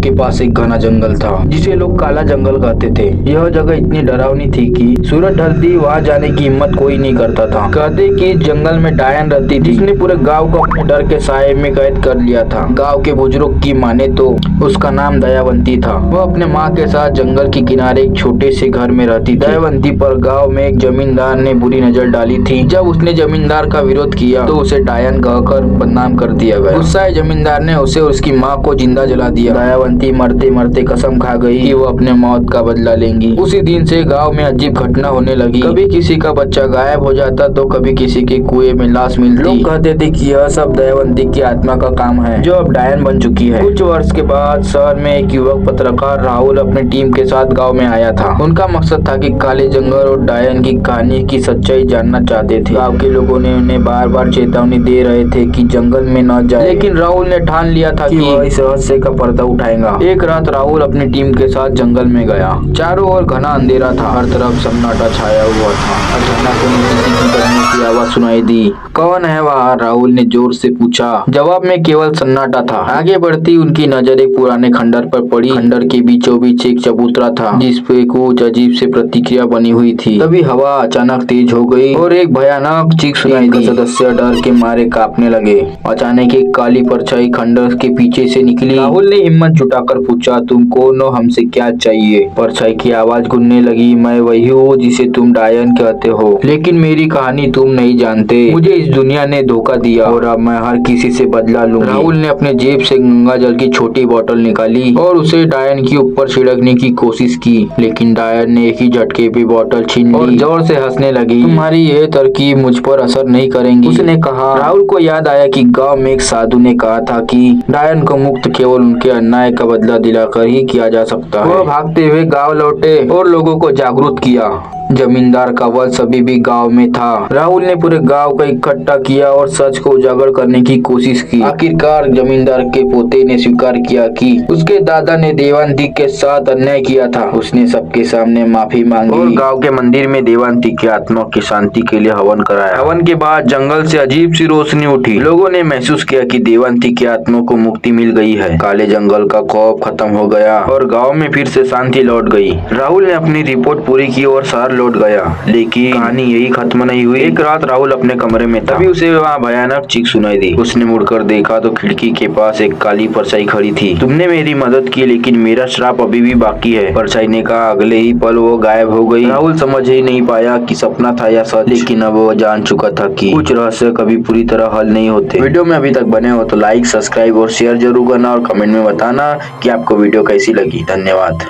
के पास एक घना जंगल था जिसे लोग काला जंगल कहते थे। यह जगह इतनी डरावनी थी कि सूरज ढलती वहाँ जाने की हिम्मत कोई नहीं करता था। कहते कि इस जंगल में डायन रहती थी जिसने पूरे गांव को अपने डर के साए में कैद कर लिया था। गांव के बुजुर्ग की माने तो उसका नाम दयावंती था। वह अपने माँ के साथ जंगल के किनारे एक छोटे से घर में रहती थी। दयावंती पर गाँव में एक जमींदार ने बुरी नजर डाली थी। जब उसने जमींदार का विरोध किया तो उसे डायन कहकर बदनाम कर दिया गया। गुस्साए जमींदार ने उसे और उसकी माँ को जिंदा जला दिया। दयावंती मरते मरते कसम खा गई कि वो अपने मौत का बदला लेंगी। उसी दिन से गांव में अजीब घटना होने लगी। कभी किसी का बच्चा गायब हो जाता तो कभी किसी के कुएं में लाश मिलती। लोग कहते थे कि यह सब दयावंती की आत्मा का काम है जो अब डायन बन चुकी है। कुछ वर्ष के बाद शहर में एक युवक पत्रकार राहुल अपनी टीम के साथ गाँव में आया था। उनका मकसद था कि काले जंगल और डायन की कहानी की सच्चाई जानना चाहते थे। गाँव के लोगों ने उन्हें बार बार चेतावनी दे रहे थे कि जंगल में न जाए, लेकिन राहुल ने ठान लिया था कि वह इस रहस्य का पर्दा उठाएगा। एक रात राहुल अपनी टीम के साथ जंगल में गया। चारों ओर घना अंधेरा था, हर तरफ सन्नाटा छाया हुआ था। अचानक उन्हें किसी की डरने की आवाज सुनाई दी। कौन है वहाँ? राहुल ने जोर से पूछा। जवाब में केवल सन्नाटा था। आगे बढ़ती उनकी नजर एक पुराने खंडर पर पड़ी। खंडर के बीचों बीच एक चबूतरा था जिस पे कुछ अजीब से प्रतिक्रिया बनी हुई थी। तभी हवा अचानक तेज हो गई और एक भयानक चीख सुनाई दी। सदस्य डर के मारे कांपने लगे। अचानक एक काली परछाई खंडर के पीछे से निकली। राहुल ने हिम्मत जुटाकर पूछा, तुम कौन हो? हमसे क्या चाहिए? परछाई की आवाज गूंजने लगी। मैं वही हूँ जिसे तुम डायन कहते हो, लेकिन मेरी कहानी तुम नहीं जानते। मुझे इस दुनिया ने धोखा दिया और अब मैं हर किसी से बदला लूंगी। राहुल ने अपने जेब से गंगा जल की छोटी बोतल निकाली और उसे डायन के ऊपर छिड़कने की कोशिश की, लेकिन डायन ने एक ही झटके पे बोतल छीन ली और जोर से हंसने लगी। तुम्हारी ये तरकीब मुझ पर असर नहीं करेंगी, उसने कहा। राहुल को याद आया कि गांव में एक साधु ने कहा था कि डायन को मुक्त केवल उनके अन्याय का बदला दिलाकर ही किया जा सकता है। वह भागते हुए गांव लौटे और लोगों को जागरूक किया। जमींदार का वंश अभी भी गांव में था। राहुल ने पूरे गांव को इकट्ठा किया और सच को उजागर करने की कोशिश की। आखिरकार जमींदार के पोते ने स्वीकार किया कि उसके दादा ने देवांती के साथ अन्याय किया था। उसने सबके सामने माफी मांगी और गांव के मंदिर में देवांती की आत्मा की शांति के लिए हवन कराया। हवन के बाद जंगल से अजीब सी रोशनी उठी। लोगों ने महसूस किया कि देवांती की आत्मा को मुक्ति मिल गई है। काले जंगल का खौफ खत्म हो गया और गाँव में फिर से शांति लौट गई। राहुल ने अपनी रिपोर्ट पूरी की और शहर लौट गया, लेकिन कहानी यही खत्म नहीं हुई। एक रात राहुल अपने कमरे में था, तभी उसे वहाँ भयानक चीख सुनाई दी। उसने मुड़कर देखा तो खिड़की के पास एक काली परछाई खड़ी थी। तुमने मेरी मदद की, लेकिन मेरा श्राप अभी भी बाकी है, परछाई ने कहा। अगले ही पल वो गायब हो गई। राहुल समझ ही नहीं पाया कि सपना था या सच, लेकिन अब वो जान चुका था कि कुछ रहस्य कभी पूरी तरह हल नहीं होते। वीडियो में अभी तक बने हो तो लाइक, सब्सक्राइब और शेयर जरूर करना और कमेंट में बताना कि आपको वीडियो कैसी लगी। धन्यवाद।